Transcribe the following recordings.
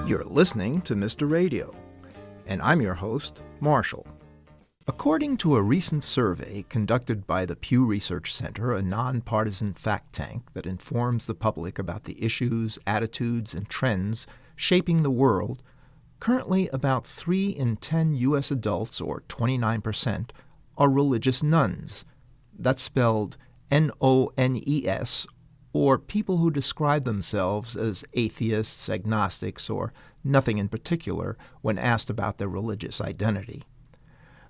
You're listening to Mr. Radio, and I'm your host, Marshall. According to a recent survey conducted by the Pew Research Center, a nonpartisan fact tank that informs the public about the issues, attitudes, and trends shaping the world, currently about 3 in 10 U.S. adults, or 29%, are religious nones. That's spelled N-O-N-E-S, or people who describe themselves as atheists, agnostics, or nothing in particular when asked about their religious identity.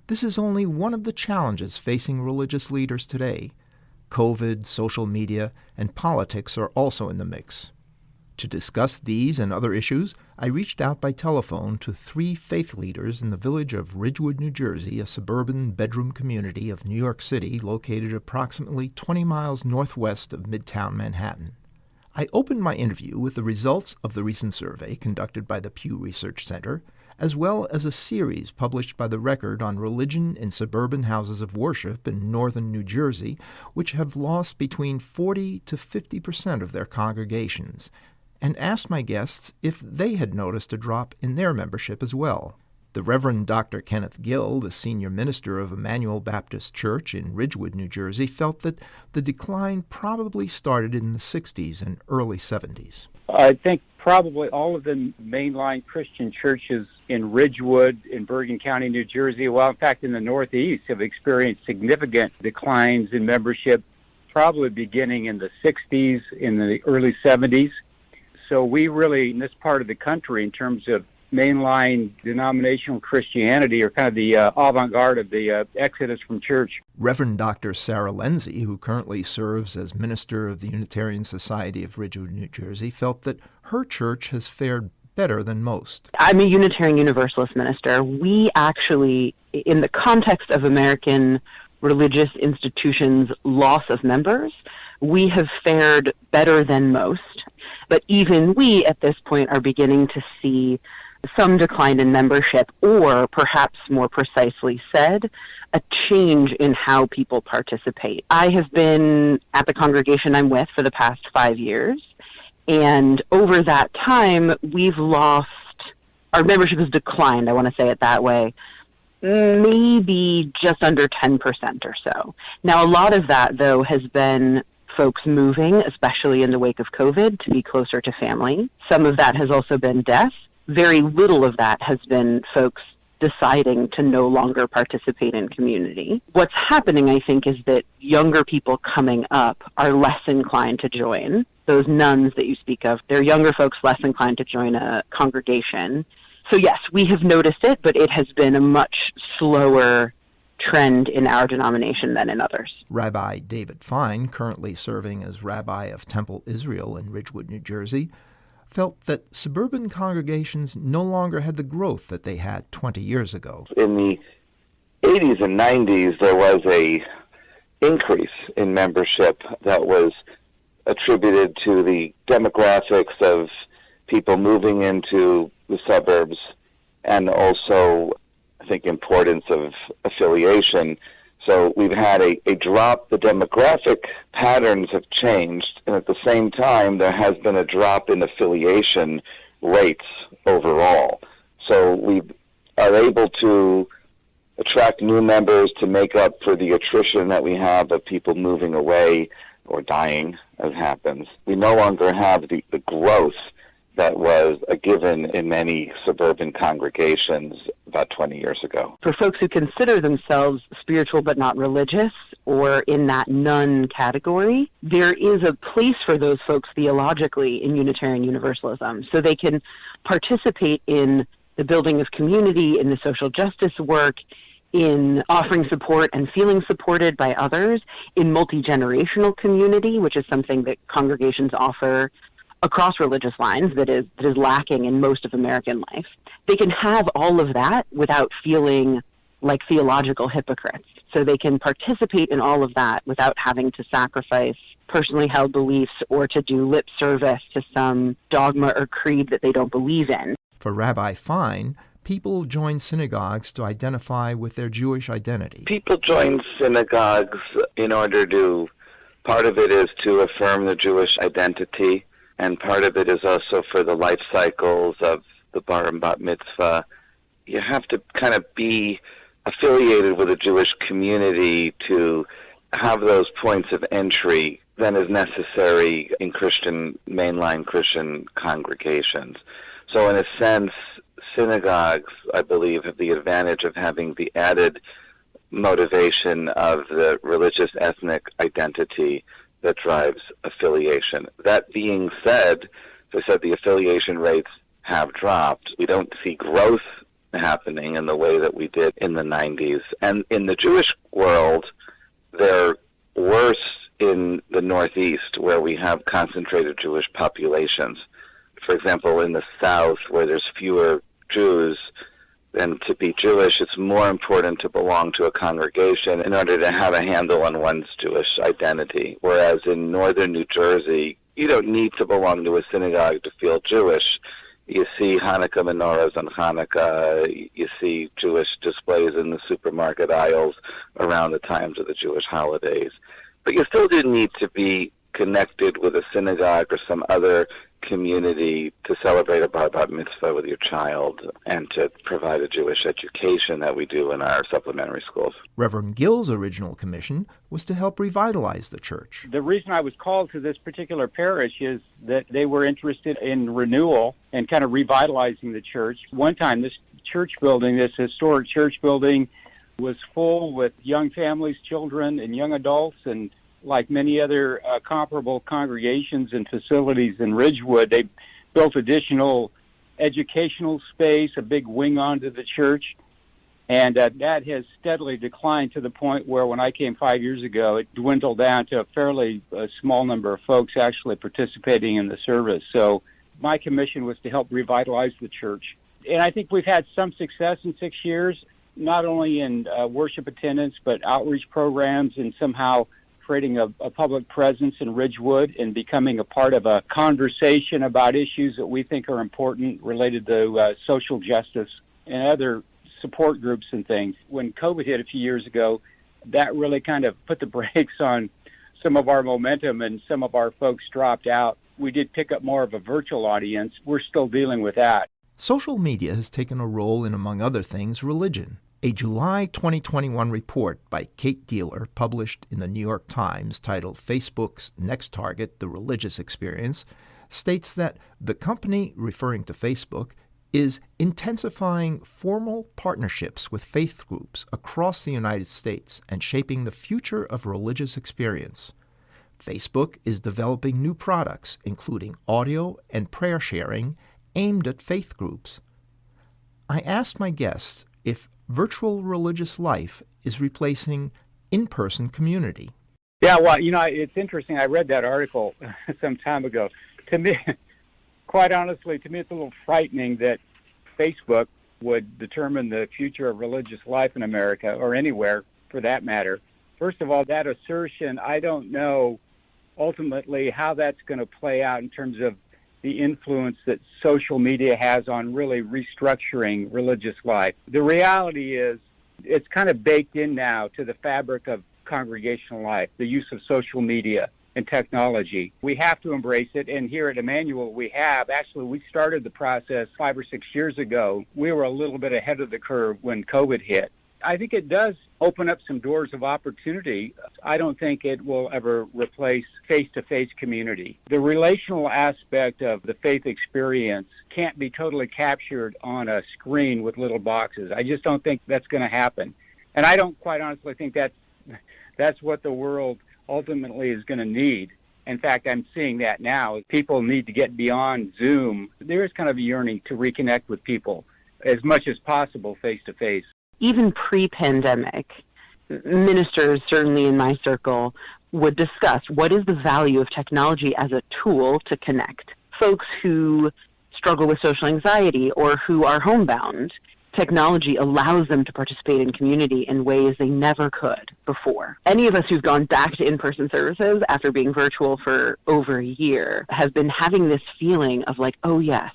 This is only one of the challenges facing religious leaders today. COVID, social media, and politics are also in the mix. To discuss these and other issues, I reached out by telephone to 3 faith leaders in the village of Ridgewood, New Jersey, a suburban bedroom community of New York City located approximately 20 miles northwest of Midtown Manhattan. I opened my interview with the results of the recent survey conducted by the Pew Research Center, as well as a series published by The Record on religion in suburban houses of worship in northern New Jersey, which have lost between 40 to 50% of their congregations, and asked my guests if they had noticed a drop in their membership as well. The Reverend Dr. Kenneth Gill, the senior minister of Emmanuel Baptist Church in Ridgewood, New Jersey, felt that the decline probably started in the 60s and early 70s. I think probably all of the mainline Christian churches in Ridgewood, in Bergen County, New Jersey, well, in fact, in the Northeast, have experienced significant declines in membership, probably beginning in the 60s, in the early 70s. So we really, in this part of the country, in terms of mainline denominational Christianity, are kind of the avant-garde of the exodus from church. Reverend Dr. Sarah Lindsay, who currently serves as minister of the Unitarian Society of Ridgewood, New Jersey, felt that her church has fared better than most. I'm a Unitarian Universalist minister. We actually, in the context of American religious institutions' loss of members, we have fared better than most. But even we, at this point, are beginning to see some decline in membership, or perhaps more precisely said, a change in how people participate. I have been at the congregation I'm with for the past 5 years, and over that time, our membership has declined, I want to say it that way, maybe just under 10% or so. Now, a lot of that, though, has been folks moving, especially in the wake of COVID, to be closer to family. Some of that has also been death. Very little of that has been folks deciding to no longer participate in community. What's happening, I think, is that younger people coming up are less inclined to join. Those nuns that you speak of, they're younger folks less inclined to join a congregation. So yes, we have noticed it, but it has been a much slower trend in our denomination than in others. Rabbi David Fine, currently serving as Rabbi of Temple Israel in Ridgewood, New Jersey, felt that suburban congregations no longer had the growth that they had 20 years ago. In the 80s and 90s, there was a increase in membership that was attributed to the demographics of people moving into the suburbs, and also, I think, importance of affiliation. So we've had a drop. The demographic patterns have changed, and at the same time, there has been a drop in affiliation rates overall. So we are able to attract new members to make up for the attrition that we have of people moving away or dying, as happens. We no longer have the growth that was a given in many suburban congregations about 20 years ago. For folks who consider themselves spiritual but not religious, or in that none category, there is a place for those folks theologically in Unitarian Universalism. So they can participate in the building of community, in the social justice work, in offering support and feeling supported by others, in multi-generational community, which is something that congregations offer across religious lines that is lacking in most of American life. They can have all of that without feeling like theological hypocrites. So they can participate in all of that without having to sacrifice personally held beliefs or to do lip service to some dogma or creed that they don't believe in. For Rabbi Fine, people join synagogues to identify with their Jewish identity. People join synagogues in order to, part of it is to affirm the Jewish identity, and part of it is also for the life cycles of the bar and bat mitzvah, you have to kind of be affiliated with a Jewish community to have those points of entry than is necessary in mainline Christian congregations. So in a sense, synagogues, I believe, have the advantage of having the added motivation of the religious ethnic identity that drives affiliation. That being said, as I said, the affiliation rates have dropped. We don't see growth happening in the way that we did in the 90s. And in the Jewish world, they're worse in the Northeast, where we have concentrated Jewish populations. For example, in the South, where there's fewer Jews, and to be Jewish, it's more important to belong to a congregation in order to have a handle on one's Jewish identity. Whereas in northern New Jersey, you don't need to belong to a synagogue to feel Jewish. You see Hanukkah menorahs on Hanukkah. You see Jewish displays in the supermarket aisles around the times of the Jewish holidays. But you still do need to be connected with a synagogue or some other community to celebrate a bar bat mitzvah with your child and to provide a Jewish education that we do in our supplementary schools. Reverend Gill's original commission was to help revitalize the church. The reason I was called to this particular parish is that they were interested in renewal and kind of revitalizing the church. One time, this church building, this historic church building, was full with young families, children, and young adults, and like many other comparable congregations and facilities in Ridgewood, they built additional educational space, a big wing onto the church, and that has steadily declined to the point where when I came 5 years ago, it dwindled down to a fairly small number of folks actually participating in the service. So my commission was to help revitalize the church. And I think we've had some success in 6 years, not only in worship attendance, but outreach programs and somehow creating a public presence in Ridgewood and becoming a part of a conversation about issues that we think are important related to social justice and other support groups and things. When COVID hit a few years ago, that really kind of put the brakes on some of our momentum and some of our folks dropped out. We did pick up more of a virtual audience. We're still dealing with that. Social media has taken a role in, among other things, religion. A July 2021 report by Kate Dealer, published in the New York Times, titled Facebook's Next Target, The Religious Experience, states that the company, referring to Facebook, is intensifying formal partnerships with faith groups across the United States and shaping the future of religious experience. Facebook is developing new products, including audio and prayer sharing, aimed at faith groups. I asked my guests if virtual religious life is replacing in-person community. Yeah, well, it's interesting. I read that article some time ago. To me, quite honestly, to me it's a little frightening that Facebook would determine the future of religious life in America, or anywhere for that matter. First of all, that assertion, I don't know ultimately how that's going to play out in terms of the influence that social media has on really restructuring religious life. The reality is it's kind of baked in now to the fabric of congregational life, the use of social media and technology. We have to embrace it, and here at Emmanuel we have. Actually, we started the process 5 or 6 years ago. We were a little bit ahead of the curve when COVID hit. I think it does open up some doors of opportunity. I don't think it will ever replace face-to-face community. The relational aspect of the faith experience can't be totally captured on a screen with little boxes. I just don't think that's going to happen. And I don't quite honestly think that's what the world ultimately is going to need. In fact, I'm seeing that now. People need to get beyond Zoom. There is kind of a yearning to reconnect with people as much as possible face-to-face. Even pre-pandemic, ministers, certainly in my circle, would discuss what is the value of technology as a tool to connect. Folks who struggle with social anxiety or who are homebound, technology allows them to participate in community in ways they never could before. Any of us who've gone back to in-person services after being virtual for over a year have been having this feeling of like, oh yes,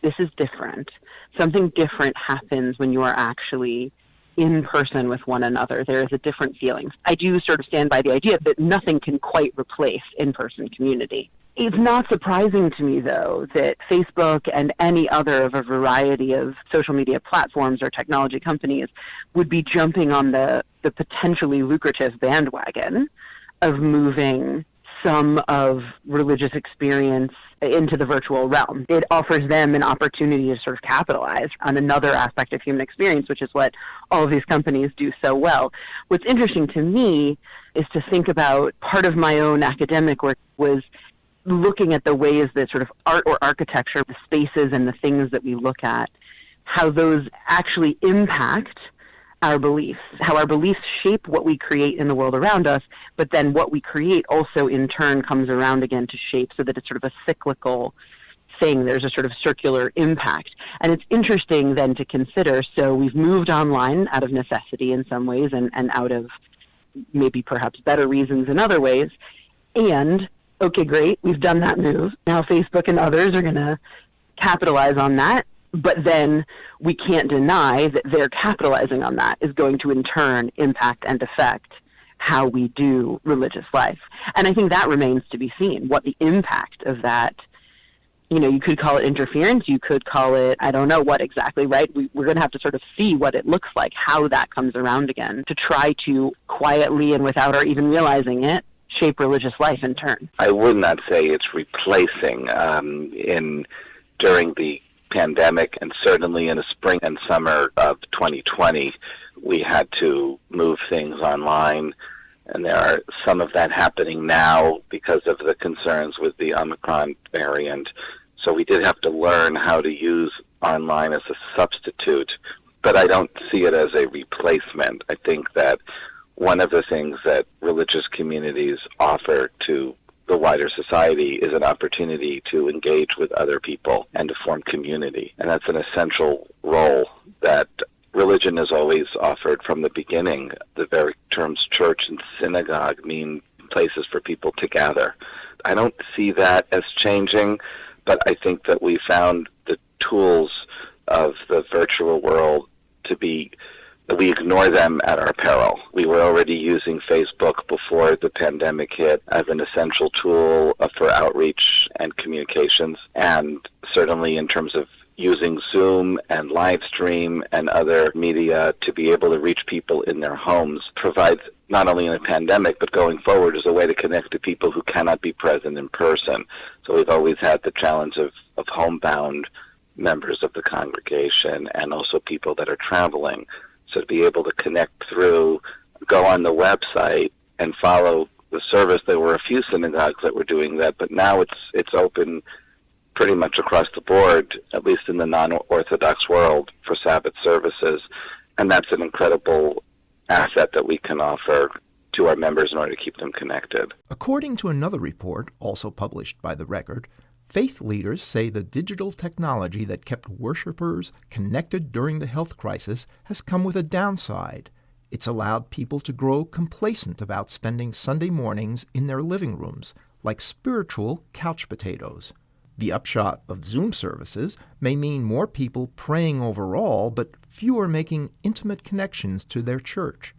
this is different. Something different happens when you are actually in person with one another. There is a different feeling. I do sort of stand by the idea that nothing can quite replace in-person community. It's not surprising to me, though, that Facebook and any other of a variety of social media platforms or technology companies would be jumping on the potentially lucrative bandwagon of moving some of religious experience into the virtual realm. It offers them an opportunity to sort of capitalize on another aspect of human experience, which is what all of these companies do so well. What's interesting to me is to think about part of my own academic work was looking at the ways that sort of art or architecture, the spaces and the things that we look at, how those actually impact our beliefs, how our beliefs shape what we create in the world around us, but then what we create also in turn comes around again to shape, so that it's sort of a cyclical thing. There's a sort of circular impact. And it's interesting then to consider, so we've moved online out of necessity in some ways and out of maybe perhaps better reasons in other ways. And, okay, great, we've done that move. Now Facebook and others are going to capitalize on that. But then we can't deny that their capitalizing on that is going to in turn impact and affect how we do religious life. And I think that remains to be seen, what the impact of that, you could call it interference, you could call it, I don't know what exactly, right? We're going to have to sort of see what it looks like, how that comes around again, to try to quietly and without our even realizing it, shape religious life in turn. I would not say it's replacing during the pandemic, and certainly in the spring and summer of 2020, we had to move things online, and there are some of that happening now because of the concerns with the Omicron variant. So we did have to learn how to use online as a substitute, but I don't see it as a replacement. I think that one of the things that religious communities offer to the wider society is an opportunity to engage with other people and to form community. And that's an essential role that religion has always offered from the beginning. The very terms church and synagogue mean places for people to gather. I don't see that as changing, but I think that we found the tools of the virtual world to be, we ignore them at our peril. We were already using Facebook before the pandemic hit as an essential tool for outreach and communications, and certainly in terms of using Zoom and live stream and other media to be able to reach people in their homes provides, not only in a pandemic, but going forward, as a way to connect to people who cannot be present in person. So we've always had the challenge of homebound members of the congregation and also people that are traveling. So to be able to connect through, go on the website and follow the service. There were a few synagogues that were doing that, but now it's open pretty much across the board, at least in the non-Orthodox world, for Sabbath services. And that's an incredible asset that we can offer to our members in order to keep them connected. According to another report, also published by The Record, faith leaders say the digital technology that kept worshipers connected during the health crisis has come with a downside. It's allowed people to grow complacent about spending Sunday mornings in their living rooms, like spiritual couch potatoes. The upshot of Zoom services may mean more people praying overall, but fewer making intimate connections to their church.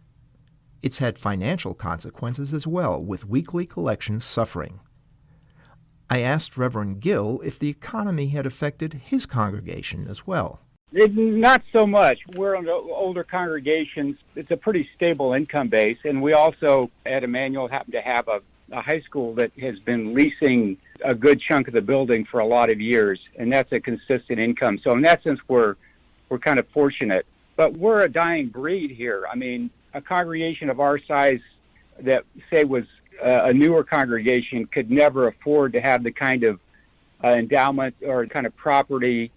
It's had financial consequences as well, with weekly collections suffering. I asked Reverend Gill if the economy had affected his congregation as well. Not so much. We're on the older congregations. It's a pretty stable income base, and we also at Emmanuel happen to have a high school that has been leasing a good chunk of the building for a lot of years, and that's a consistent income. So in that sense, we're kind of fortunate. But we're a dying breed here. I mean, a congregation of our size that, say, was a newer congregation could never afford to have the kind of endowment or kind of property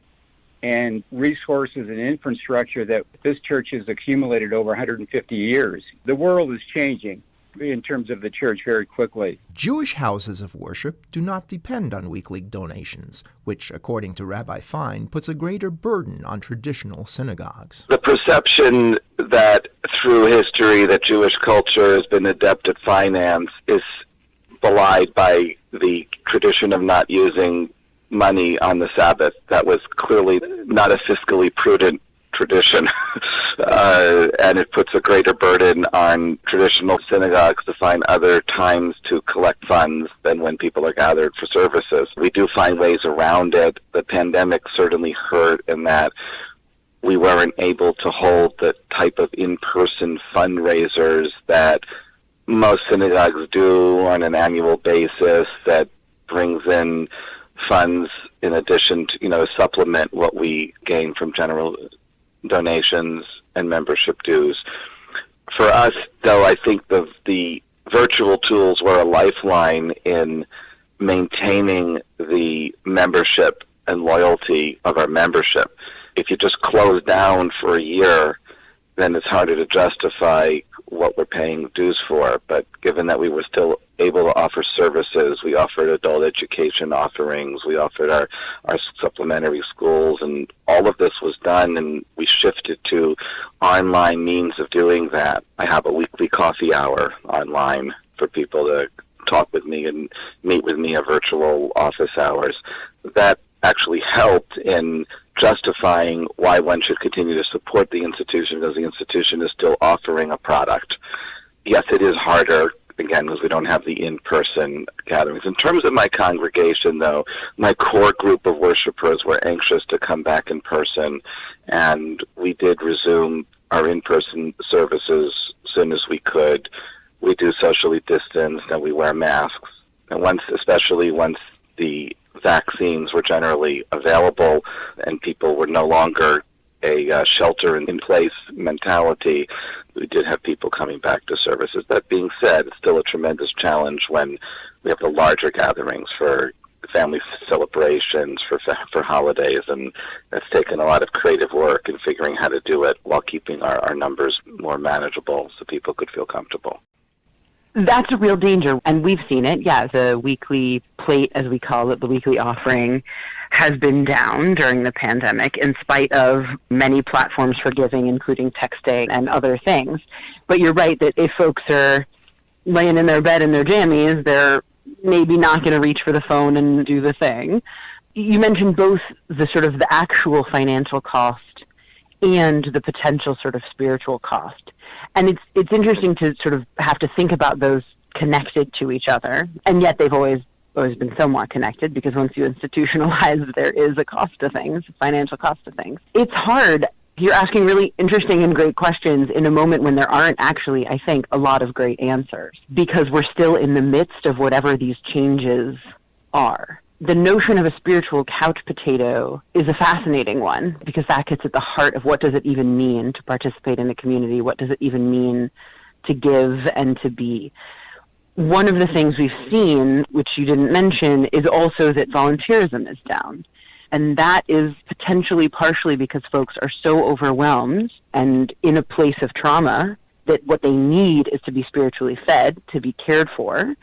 and resources and infrastructure that this church has accumulated over 150 years. The world is changing in terms of the church very quickly. Jewish houses of worship do not depend on weekly donations, which, according to Rabbi Fine, puts a greater burden on traditional synagogues. The perception that through history that Jewish culture has been adept at finance is belied by the tradition of not using money on the Sabbath. That was clearly not a fiscally prudent tradition. And it puts a greater burden on traditional synagogues to find other times to collect funds than when people are gathered for services. We do find ways around it. The pandemic certainly hurt in that we weren't able to hold the type of in-person fundraisers that most synagogues do on an annual basis that brings in funds in addition to, supplement what we gain from general donations and membership dues. For us, though, I think the virtual tools were a lifeline in maintaining the membership and loyalty of our membership. If you just close down for a year, then it's harder to justify what we're paying dues for. But given that we were still able to offer services, we offered adult education offerings, we offered our supplementary schools, and all of this was done, and we shifted to online means of doing that. I have a weekly coffee hour online for people to talk with me and meet with me at virtual office hours. That actually helped in justifying why one should continue to support the institution, because the institution is still offering a product. Yes, it is harder, again, because we don't have the in-person gatherings. In terms of my congregation, though, my core group of worshipers were anxious to come back in person, and we did resume our in-person services as soon as we could. We do socially distance, and we wear masks. And especially once the vaccines were generally available and people were no longer a shelter-in-place mentality, we did have people coming back to services. That being said, it's still a tremendous challenge when we have the larger gatherings for family celebrations, for holidays, and that's taken a lot of creative work in figuring how to do it while keeping our numbers more manageable so people could feel comfortable. That's a real danger, and we've seen it. Yeah, the weekly plate, as we call it, the weekly offering, has been down during the pandemic in spite of many platforms for giving, including texting and other things. But you're right that if folks are laying in their bed in their jammies, they're maybe not going to reach for the phone and do the thing. You mentioned both the sort of the actual financial cost and the potential sort of spiritual cost. And it's interesting to sort of have to think about those connected to each other, and yet they've always been somewhat connected, because once you institutionalize, there is a cost to things, a financial cost to things. It's hard. You're asking really interesting and great questions in a moment when there aren't actually, I think, a lot of great answers, because we're still in the midst of whatever these changes are. The notion of a spiritual couch potato is a fascinating one, because that gets at the heart of what does it even mean to participate in a community? What does it even mean to give and to be? One of the things we've seen, which you didn't mention, is also that volunteerism is down. And that is potentially partially because folks are so overwhelmed and in a place of trauma that what they need is to be spiritually fed, to be cared for.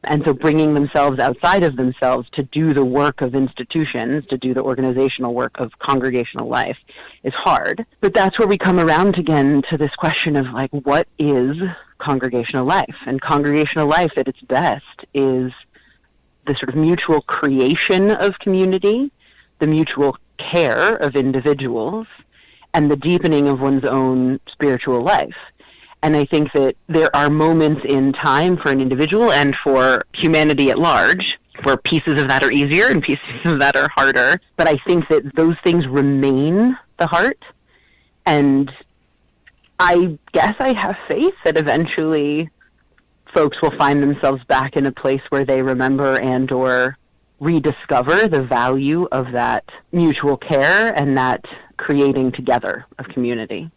And so bringing themselves outside of themselves to do the work of institutions, to do the organizational work of congregational life is hard. But that's where we come around again to this question of, like, what is congregational life? And congregational life at its best is the sort of mutual creation of community, the mutual care of individuals, and the deepening of one's own spiritual life. And I think that there are moments in time for an individual and for humanity at large where pieces of that are easier and pieces of that are harder. But I think that those things remain the heart. And I guess I have faith that eventually folks will find themselves back in a place where they remember and or rediscover the value of that mutual care and that creating together of community.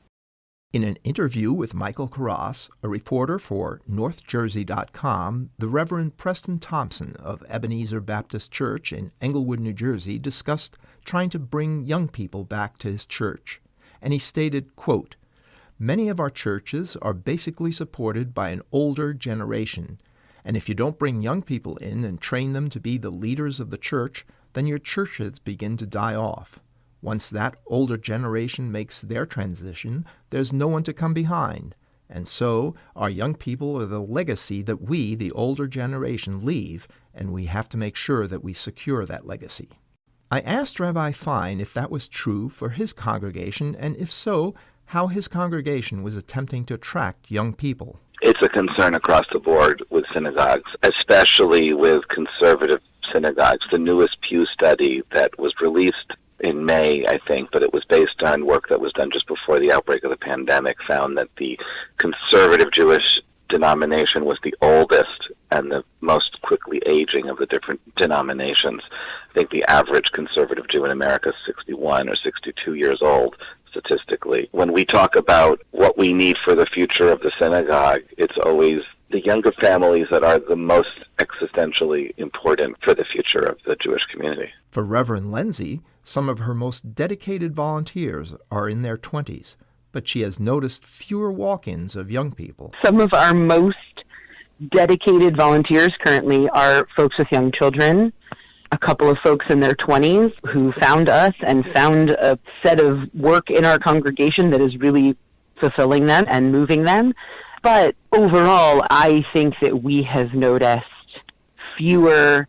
In an interview with Michael Carras, a reporter for NorthJersey.com, the Reverend Preston Thompson of Ebenezer Baptist Church in Englewood, New Jersey, discussed trying to bring young people back to his church. And he stated, quote, "Many of our churches are basically supported by an older generation, and if you don't bring young people in and train them to be the leaders of the church, then your churches begin to die off. Once that older generation makes their transition, there's no one to come behind. And so our young people are the legacy that we, the older generation, leave, and we have to make sure that we secure that legacy." I asked Rabbi Fine if that was true for his congregation, and if so, how his congregation was attempting to attract young people. It's a concern across the board with synagogues, especially with conservative synagogues. The newest Pew study that was released in May, I think, but it was based on work that was done just before the outbreak of the pandemic, found that the conservative Jewish denomination was the oldest and the most quickly aging of the different denominations. I think the average conservative Jew in America is 61 or 62 years old, statistically. When we talk about what we need for the future of the synagogue, it's always the younger families that are the most existentially important for the future of the Jewish community. For Reverend Lindsay, some of her most dedicated volunteers are in their 20s, but she has noticed fewer walk-ins of young people. Some of our most dedicated volunteers currently are folks with young children, a couple of folks in their 20s who found us and found a set of work in our congregation that is really fulfilling them and moving them. But overall, I think that we have noticed fewer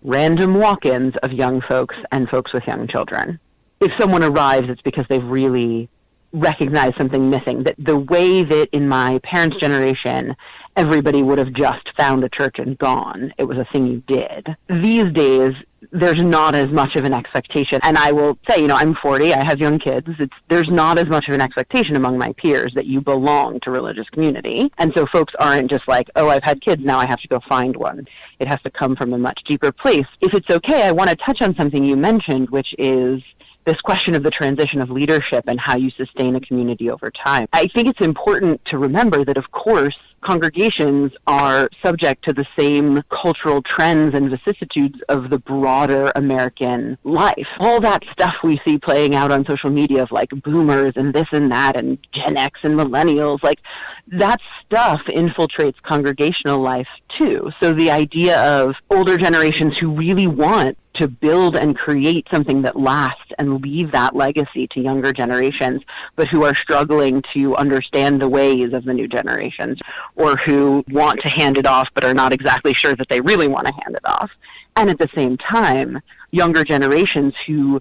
random walk-ins of young folks and folks with young children. If someone arrives, it's because they've really recognized something missing. That the way that in my parents' generation, everybody would have just found a church and gone. It was a thing you did. These days, there's not as much of an expectation. And I will say, I'm 40, I have young kids. There's not as much of an expectation among my peers that you belong to religious community. And so folks aren't just like, oh, I've had kids, now I have to go find one. It has to come from a much deeper place. If it's okay, I want to touch on something you mentioned, which is this question of the transition of leadership and how you sustain a community over time. I think it's important to remember that, of course, congregations are subject to the same cultural trends and vicissitudes of the broader American life. All that stuff we see playing out on social media of like boomers and this and that and Gen X and millennials, like that stuff infiltrates congregational life too. So the idea of older generations who really want to build and create something that lasts and leave that legacy to younger generations, but who are struggling to understand the ways of the new generations, or who want to hand it off but are not exactly sure that they really want to hand it off. And at the same time, younger generations who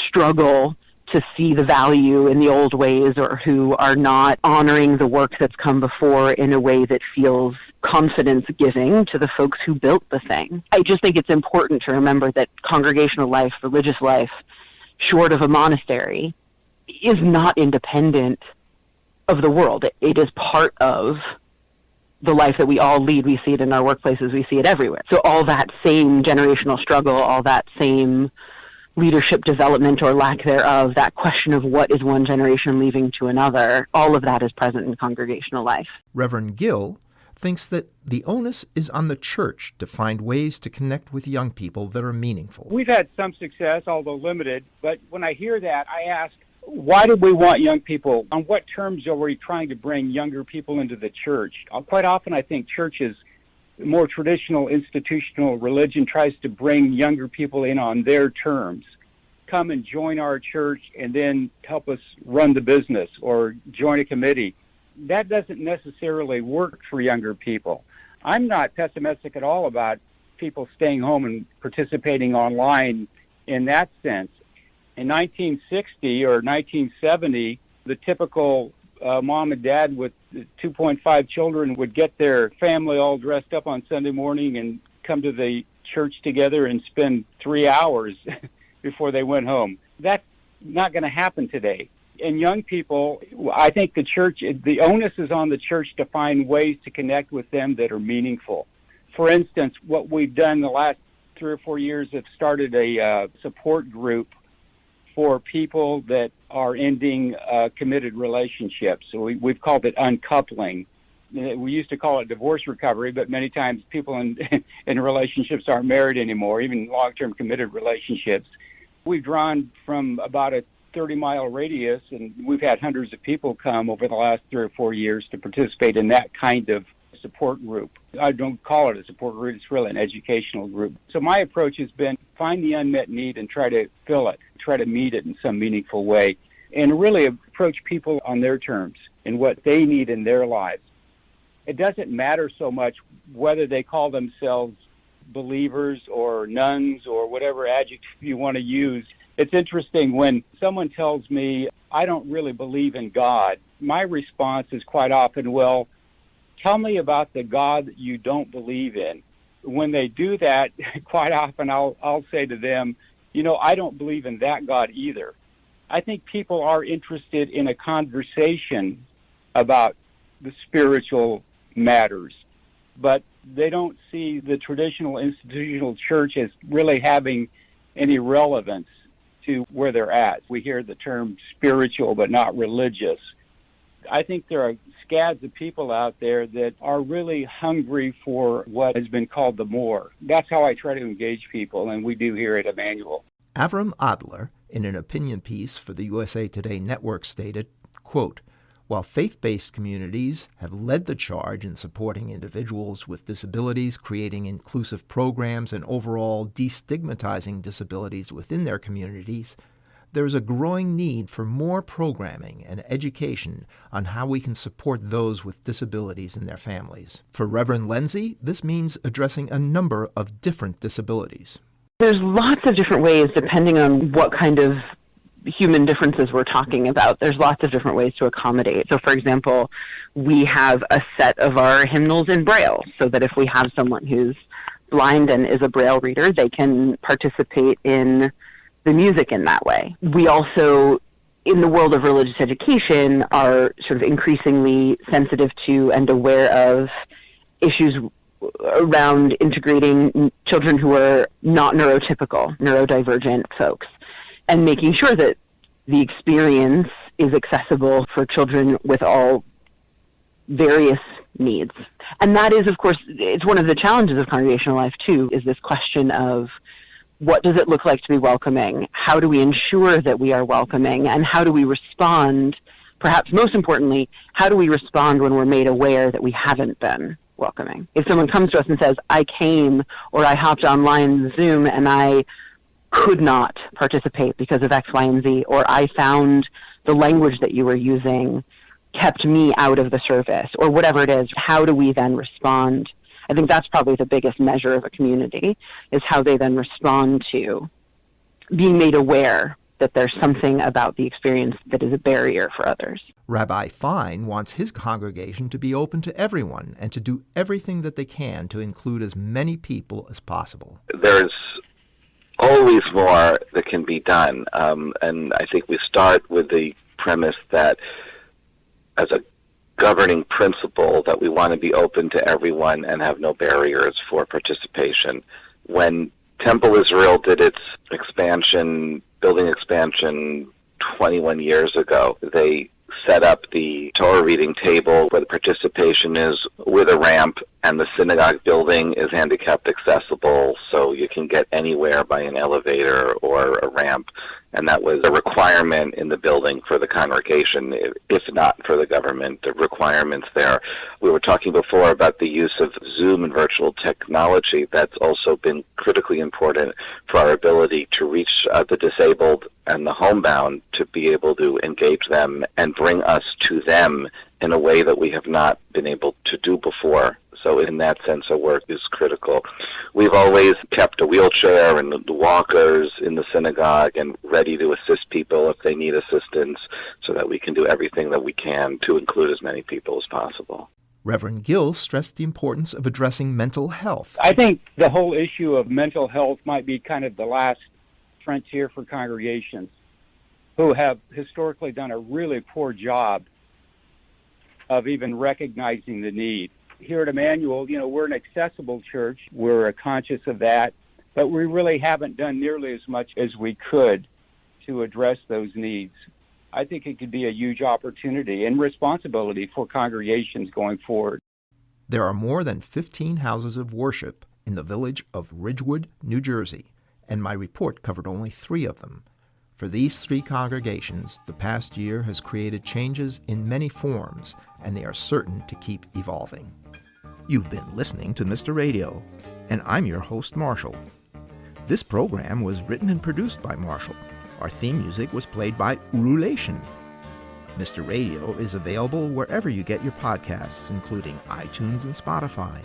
struggle to see the value in the old ways, or who are not honoring the work that's come before in a way that feels confidence-giving to the folks who built the thing. I just think it's important to remember that congregational life, religious life, short of a monastery, is not independent of the world. It is part of the life that we all lead. We see it in our workplaces. We see it everywhere. So all that same generational struggle, all that same leadership development or lack thereof, that question of what is one generation leaving to another, all of that is present in congregational life. Reverend Gill thinks that the onus is on the church to find ways to connect with young people that are meaningful. We've had some success, although limited, but when I hear that, I ask, why do we want young people? On what terms are we trying to bring younger people into the church? Quite often I think churches, more traditional institutional religion, tries to bring younger people in on their terms. Come and join our church and then help us run the business or join a committee. That doesn't necessarily work for younger people. I'm not pessimistic at all about people staying home and participating online in that sense. In 1960 or 1970, the typical mom and dad with 2.5 children would get their family all dressed up on Sunday morning and come to the church together and spend 3 hours before they went home. That's not going to happen today. And young people, I think the onus is on the church to find ways to connect with them that are meaningful. For instance, what we've done the last 3 or 4 years have started a support group for people that are ending committed relationships. So we've called it uncoupling. We used to call it divorce recovery, but many times people in relationships aren't married anymore, even long-term committed relationships. We've drawn from about a 30-mile radius, and we've had hundreds of people come over the last 3 or 4 years to participate in that kind of support group. I don't call it a support group, it's really an educational group. So my approach has been find the unmet need and try to fill it, try to meet it in some meaningful way, and really approach people on their terms and what they need in their lives. It doesn't matter so much whether they call themselves believers or nuns or whatever adjective you want to use. It's interesting when someone tells me, I don't really believe in God. My response is quite often, well, tell me about the God that you don't believe in. When they do that, quite often I'll say to them, I don't believe in that God either. I think people are interested in a conversation about the spiritual matters, but they don't see the traditional institutional church as really having any relevance to where they're at. We hear the term spiritual but not religious. I think there are scads of people out there that are really hungry for what has been called the more. That's how I try to engage people, and we do here at Emmanuel. Avram Adler, in an opinion piece for the USA Today Network, stated, quote, "While faith-based communities have led the charge in supporting individuals with disabilities, creating inclusive programs, and overall destigmatizing disabilities within their communities, there is a growing need for more programming and education on how we can support those with disabilities and their families. For Reverend Lindsay, this means addressing a number of different disabilities." There's lots of different ways, depending on what kind of human differences we're talking about. There's lots of different ways to accommodate. So, for example, we have a set of our hymnals in Braille, so that if we have someone who's blind and is a Braille reader, they can participate in the music in that way. We also, in the world of religious education, are sort of increasingly sensitive to and aware of issues around integrating children who are not neurotypical, neurodivergent folks, and making sure that the experience is accessible for children with all various needs. And that is, of course, it's one of the challenges of congregational life, too, is this question of what does it look like to be welcoming? How do we ensure that we are welcoming? And how do we respond, perhaps most importantly, how do we respond when we're made aware that we haven't been welcoming? If someone comes to us and says, I came or I hopped online Zoom and I could not participate because of X, Y, and Z, or I found the language that you were using kept me out of the service, or whatever it is, how do we then respond? I think that's probably the biggest measure of a community, is how they then respond to being made aware that there's something about the experience that is a barrier for others. Rabbi Fine wants his congregation to be open to everyone and to do everything that they can to include as many people as possible. There's always more that can be done, and I think we start with the premise that as a governing principle that we want to be open to everyone and have no barriers for participation. When Temple Israel did its building expansion 21 years ago, they set up the Torah reading table where the participation is with a ramp, and the synagogue building is handicapped accessible, so you can get anywhere by an elevator or a ramp. And that was a requirement in the building for the congregation, if not for the government, the requirements there. We were talking before about the use of Zoom and virtual technology. That's also been critically important for our ability to reach the disabled and the homebound, to be able to engage them and bring us to them in a way that we have not been able to do before. So in that sense, our work is critical. We've always kept a wheelchair and the walkers in the synagogue and ready to assist people if they need assistance, so that we can do everything that we can to include as many people as possible. Reverend Gill stressed the importance of addressing mental health. I think the whole issue of mental health might be kind of the last frontier for congregations who have historically done a really poor job of even recognizing the need. Here at Emmanuel, we're an accessible church. We're conscious of that, but we really haven't done nearly as much as we could to address those needs. I think it could be a huge opportunity and responsibility for congregations going forward. There are more than 15 houses of worship in the village of Ridgewood, New Jersey, and my report covered only 3 of them. For these 3 congregations, the past year has created changes in many forms, and they are certain to keep evolving. You've been listening to Mr. Radio, and I'm your host, Marshall. This program was written and produced by Marshall. Our theme music was played by Ululation. Mr. Radio is available wherever you get your podcasts, including iTunes and Spotify.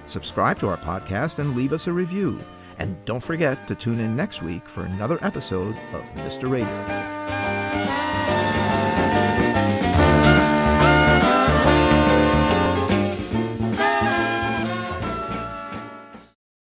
Subscribe to our podcast and leave us a review. And don't forget to tune in next week for another episode of Mr. Radio.